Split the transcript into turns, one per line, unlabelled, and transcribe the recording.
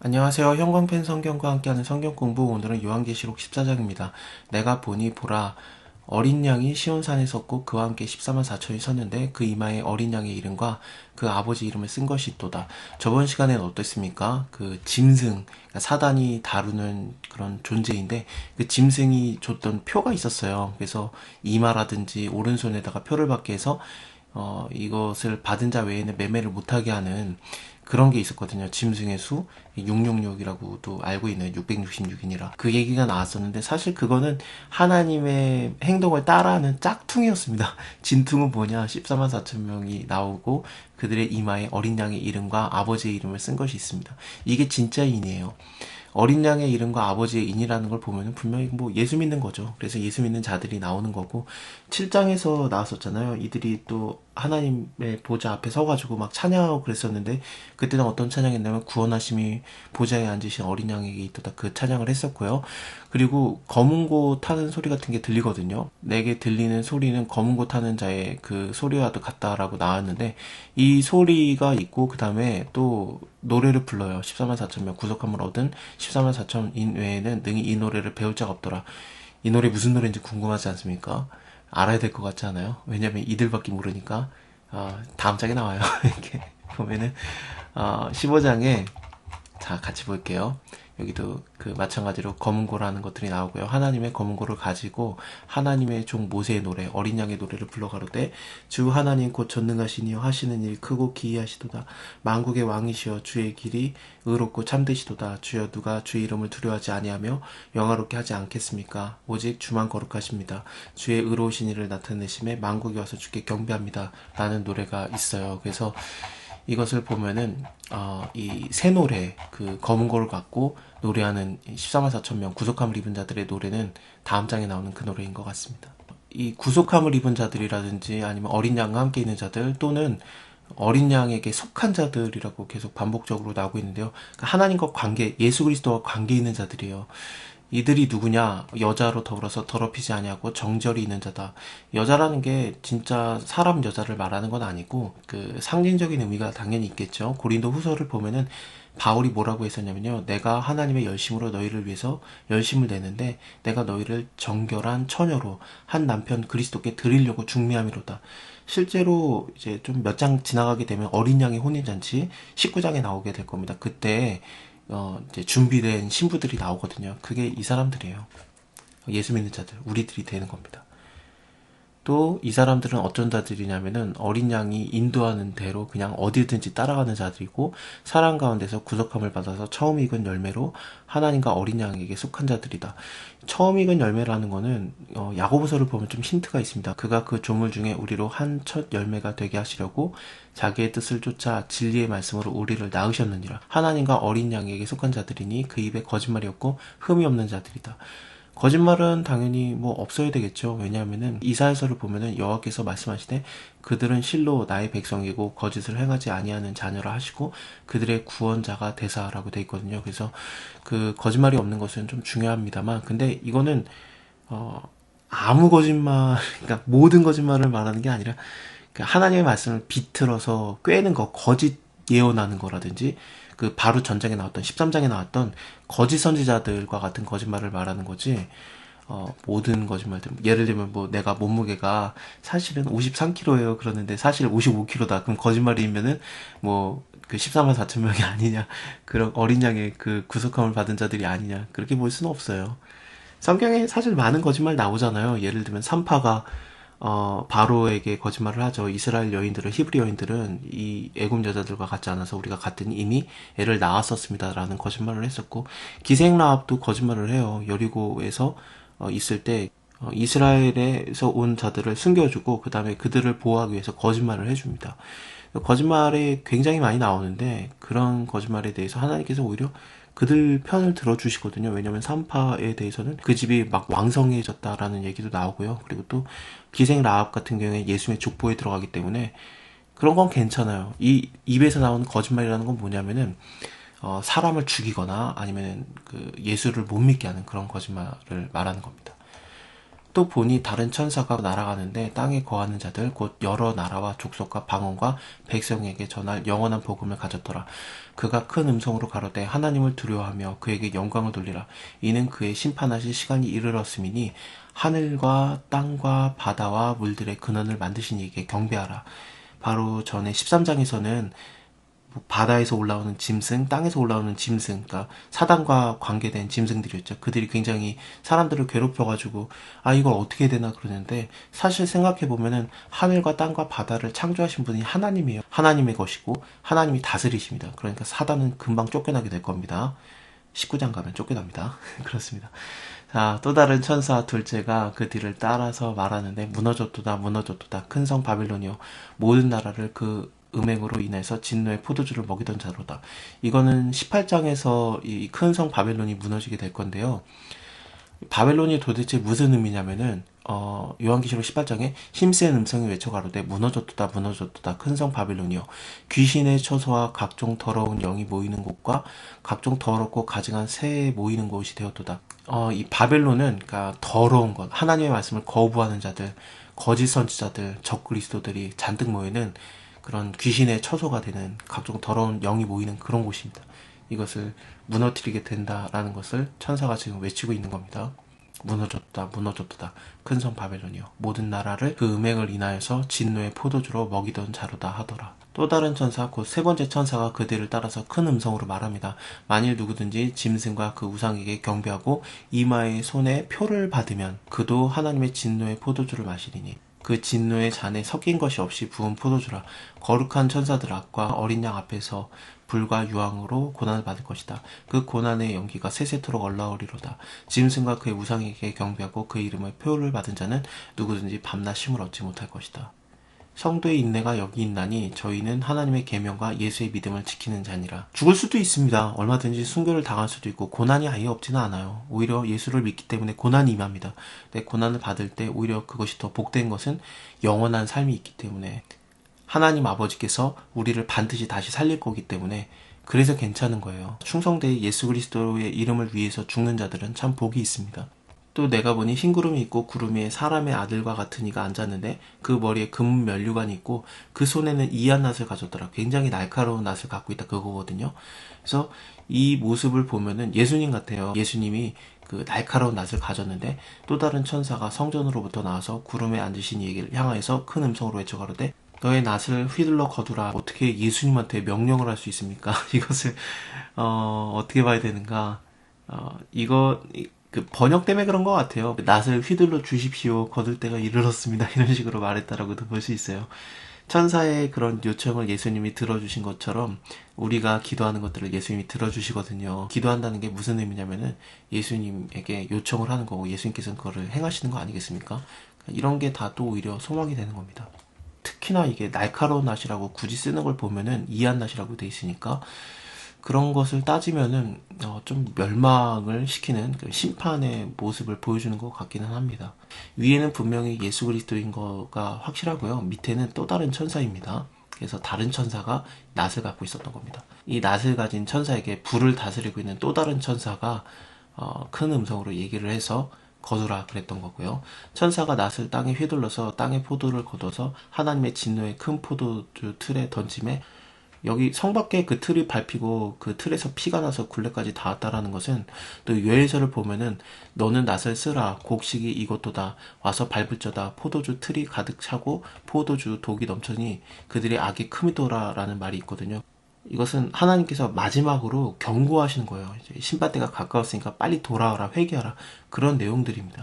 안녕하세요. 형광펜 성경과 함께하는 성경 공부. 오늘은 요한계시록 14장입니다. 내가 보니 보라 어린 양이 시온산에 섰고 그와 함께 14만 4천이 섰는데 그 이마에 어린 양의 이름과 그 아버지 이름을 쓴 것이 있도다. 저번 시간에는 어땠습니까? 그 짐승, 그러니까 사단이 다루는 그런 존재인데 그 짐승이 줬던 표가 있었어요. 그래서 이마라든지 오른손에다가 표를 받게 해서 이것을 받은 자 외에는 매매를 못하게 하는 그런 게 있었거든요. 짐승의 수 666이라고도 알고 있는 666이니라 그 얘기가 나왔었는데 사실 그거는 하나님의 행동을 따라하는 짝퉁이었습니다. 진퉁은 뭐냐? 14만 4천 명이 나오고 그들의 이마에 어린 양의 이름과 아버지의 이름을 쓴 것이 있습니다. 이게 진짜인이에요. 어린 양의 이름과 아버지의 인이라는 걸 보면 분명히 뭐 예수 믿는 거죠. 그래서 예수 믿는 자들이 나오는 거고 7장에서 나왔었잖아요. 이들이 또 하나님의 보좌 앞에 서가지고 막 찬양하고 그랬었는데 그때는 어떤 찬양했냐면 구원하심이 보좌에 앉으신 어린 양에게 있도다 그 찬양을 했었고요. 그리고 검은 고 타는 소리 같은 게 들리거든요. 내게 들리는 소리는 검은 고 타는 자의 그 소리와도 같다라고 나왔는데 이 소리가 있고 그 다음에 또 노래를 불러요. 14만 4천 명 구속함을 얻은 14만 4천인 외에는 능히 이 노래를 배울 자가 없더라. 이 노래 무슨 노래인지 궁금하지 않습니까? 알아야 될 것 같지 않아요? 왜냐면 이들밖에 모르니까. 다음 장에 나와요. 이렇게 보면은 15장에 자 같이 볼게요. 여기도 그 마찬가지로 검은고라는 것들이 나오고요. 하나님의 검은고를 가지고 하나님의 종 모세의 노래 어린 양의 노래를 불러가로되 주 하나님 곧 전능하시니여 하시는 일 크고 기이하시도다. 만국의 왕이시여 주의 길이 의롭고 참되시도다. 주여 누가 주의 이름을 두려워하지 아니하며 영화롭게 하지 않겠습니까? 오직 주만 거룩하십니다. 주의 의로우신 일을 나타내심에 만국이 와서 주께 경배합니다. 라는 노래가 있어요. 그래서 이것을 보면은 이 새 노래 그 검은 거를 갖고 노래하는 14만 4천 명 구속함을 입은 자들의 노래는 다음 장에 나오는 그 노래인 것 같습니다. 이 구속함을 입은 자들이라든지 아니면 어린 양과 함께 있는 자들 또는 어린 양에게 속한 자들이라고 계속 반복적으로 나오고 있는데요. 그러니까 하나님과 관계, 예수 그리스도와 관계 있는 자들이에요. 이들이 누구냐? 여자로 더불어서 더럽히지 아니하고 정절이 있는 자다. 여자라는 게 진짜 사람 여자를 말하는 건 아니고 그 상징적인 의미가 당연히 있겠죠. 고린도 후서를 보면은 바울이 뭐라고 했었냐면요. 내가 하나님의 열심으로 너희를 위해서 열심을 내는데 내가 너희를 정결한 처녀로 한 남편 그리스도께 드리려고 중매함이로다. 실제로 이제 좀 몇 장 지나가게 되면 어린 양의 혼인잔치 19장에 나오게 될 겁니다. 그때 이제 준비된 신부들이 나오거든요. 그게 이 사람들이에요. 예수 믿는 자들, 우리들이 되는 겁니다. 또 이 사람들은 어떤 자들이냐면은 어린 양이 인도하는 대로 그냥 어디든지 따라가는 자들이고 사랑 가운데서 구속함을 받아서 처음 익은 열매로 하나님과 어린 양에게 속한 자들이다. 처음 익은 열매라는 거는 야고보서를 보면 좀 힌트가 있습니다. 그가 그 조물 중에 우리로 한 첫 열매가 되게 하시려고 자기의 뜻을 쫓아 진리의 말씀으로 우리를 낳으셨느니라. 하나님과 어린 양에게 속한 자들이니 그 입에 거짓말이 없고 흠이 없는 자들이다. 거짓말은 당연히 뭐 없어야 되겠죠. 왜냐하면은 이사야서를 보면은 여호와께서 말씀하시되 그들은 실로 나의 백성이고 거짓을 행하지 아니하는 자녀라 하시고 그들의 구원자가 되사라고 돼 있거든요. 그래서 그 거짓말이 없는 것은 좀 중요합니다만 근데 이거는 아무 거짓말 그러니까 모든 거짓말을 말하는 게 아니라 하나님의 말씀을 비틀어서 꿰는 거 거짓 예언하는 거라든지 그 바로 전장에 나왔던 13장에 나왔던 거짓 선지자들과 같은 거짓말을 말하는 거지. 모든 거짓말들. 예를 들면 뭐 내가 몸무게가 사실은 53kg예요. 그러는데 사실 55kg다. 그럼 거짓말이면은 뭐 그 14만 4천 명이 아니냐. 그런 어린 양의 그 구속함을 받은 자들이 아니냐. 그렇게 볼 수는 없어요. 성경에 사실 많은 거짓말 나오잖아요. 예를 들면 산파가 바로에게 거짓말을 하죠. 이스라엘 여인들은 히브리 여인들은 이 애굽 여자들과 같지 않아서 우리가 갔더니 이미 애를 낳았었습니다라는 거짓말을 했었고 기생 라합도 거짓말을 해요. 여리고에서 있을 때 이스라엘에서 온 자들을 숨겨주고 그 다음에 그들을 보호하기 위해서 거짓말을 해줍니다. 거짓말이 굉장히 많이 나오는데 그런 거짓말에 대해서 하나님께서 오히려 그들 편을 들어주시거든요. 왜냐면 산파에 대해서는 그 집이 막 왕성해졌다라는 얘기도 나오고요. 그리고 또 기생 라합 같은 경우에 예수의 족보에 들어가기 때문에 그런 건 괜찮아요. 이 입에서 나오는 거짓말이라는 건 뭐냐면은 사람을 죽이거나 아니면 그 예수를 못 믿게 하는 그런 거짓말을 말하는 겁니다. 또 보니 다른 천사가 날아가는데 땅에 거하는 자들 곧 여러 나라와 족속과 방언과 백성에게 전할 영원한 복음을 가졌더라. 그가 큰 음성으로 가로되 하나님을 두려워하며 그에게 영광을 돌리라. 이는 그의 심판하실 시간이 이르렀음이니 하늘과 땅과 바다와 물들의 근원을 만드신 이에게 경배하라. 바로 전에 13장에서는 바다에서 올라오는 짐승, 땅에서 올라오는 짐승, 그러니까 사단과 관계된 짐승들이었죠. 그들이 굉장히 사람들을 괴롭혀가지고 이걸 어떻게 해야 되나 그러는데, 사실 생각해보면은 하늘과 땅과 바다를 창조하신 분이 하나님이에요. 하나님의 것이고 하나님이 다스리십니다. 그러니까 사단은 금방 쫓겨나게 될 겁니다. 19장 가면 쫓겨납니다. 그렇습니다. 자, 또 다른 천사 둘째가 그 뒤를 따라서 말하는데 무너졌도다 무너졌도다 큰 성 바빌론이요 모든 나라를 그 음행으로 인해서 진노의 포도주를 먹이던 자로다. 이거는 18장에서 이 큰 성 바벨론이 무너지게 될 건데요. 바벨론이 도대체 무슨 의미냐면은 요한계시록 18장에 힘센 음성이 외쳐가로되 무너졌도다 무너졌도다 큰 성 바벨론이여 귀신의 처소와 각종 더러운 영이 모이는 곳과 각종 더럽고 가증한 새에 모이는 곳이 되었도다. 이 바벨론은 그러니까 더러운 것, 하나님의 말씀을 거부하는 자들, 거짓 선지자들, 적그리스도들이 잔뜩 모이는 그런 귀신의 처소가 되는 각종 더러운 영이 모이는 그런 곳입니다. 이것을 무너뜨리게 된다라는 것을 천사가 지금 외치고 있는 겁니다. 무너졌다 무너졌다 큰 성 바벨론이여 모든 나라를 그 음행을 인하여서 진노의 포도주로 먹이던 자로다 하더라. 또 다른 천사 곧 세 번째 천사가 그들을 따라서 큰 음성으로 말합니다. 만일 누구든지 짐승과 그 우상에게 경배하고 이마의 손에 표를 받으면 그도 하나님의 진노의 포도주를 마시리니 그 진노의 잔에 섞인 것이 없이 부은 포도주라. 거룩한 천사들 앞과 어린 양 앞에서 불과 유황으로 고난을 받을 것이다. 그 고난의 연기가 세세토록 올라오리로다. 짐승과 그의 우상에게 경배하고 그 이름의 표를 받은 자는 누구든지 밤낮 쉼을 얻지 못할 것이다. 성도의 인내가 여기 있나니 저희는 하나님의 계명과 예수의 믿음을 지키는 자니라. 죽을 수도 있습니다. 얼마든지 순교를 당할 수도 있고 고난이 아예 없지는 않아요. 오히려 예수를 믿기 때문에 고난이 임합니다. 근데 고난을 받을 때 오히려 그것이 더 복된 것은 영원한 삶이 있기 때문에 하나님 아버지께서 우리를 반드시 다시 살릴 거기 때문에 그래서 괜찮은 거예요. 충성되이 예수 그리스도의 이름을 위해서 죽는 자들은 참 복이 있습니다. 또 내가 보니 흰 구름이 있고 구름 위에 사람의 아들과 같은 이가 앉았는데 그 머리에 금 면류관이 있고 그 손에는 이한 낫을 가졌더라. 굉장히 날카로운 낫을 갖고 있다 그거거든요. 그래서 이 모습을 보면은 예수님 같아요. 예수님이 그 날카로운 낫을 가졌는데 또 다른 천사가 성전으로부터 나와서 구름에 앉으신 이에게 향하여서 큰 음성으로 외쳐가로되 너의 낫을 휘둘러 거두라. 어떻게 예수님한테 명령을 할 수 있습니까? 이것을 어떻게 봐야 되는가? 이거 그 번역 때문에 그런 것 같아요. 낫을 휘둘러 주십시오. 거둘 때가 이르렀습니다. 이런 식으로 말했다라고도 볼 수 있어요. 천사의 그런 요청을 예수님이 들어주신 것처럼 우리가 기도하는 것들을 예수님이 들어주시거든요. 기도한다는 게 무슨 의미냐면은 예수님에게 요청을 하는 거고 예수님께서는 그거를 행하시는 거 아니겠습니까? 이런 게 다 또 오히려 소망이 되는 겁니다. 특히나 이게 날카로운 낫이라고 굳이 쓰는 걸 보면은 이한 낫이라고 돼 있으니까 그런 것을 따지면은 좀 멸망을 시키는 그 심판의 모습을 보여주는 것 같기는 합니다. 위에는 분명히 예수 그리스도인 거가 확실하고요. 밑에는 또 다른 천사입니다. 그래서 다른 천사가 낫을 갖고 있었던 겁니다. 이 낫을 가진 천사에게 불을 다스리고 있는 또 다른 천사가 큰 음성으로 얘기를 해서 거두라 그랬던 거고요. 천사가 낫을 땅에 휘둘러서 땅의 포도를 거둬서 하나님의 진노의 큰 포도주 틀에 던짐에 여기 성 밖에 그 틀이 밟히고 그 틀에서 피가 나서 굴레까지 닿았다라는 것은 또 요엘서를 보면은 너는 낫을 쓰라 곡식이 이것도다 와서 밟을저다 포도주 틀이 가득 차고 포도주 독이 넘쳐니 그들의 악이 크미도라라는 말이 있거든요. 이것은 하나님께서 마지막으로 경고하시는 거예요. 이제 심판때가 가까웠으니까 빨리 돌아와라 회개하라 그런 내용들입니다.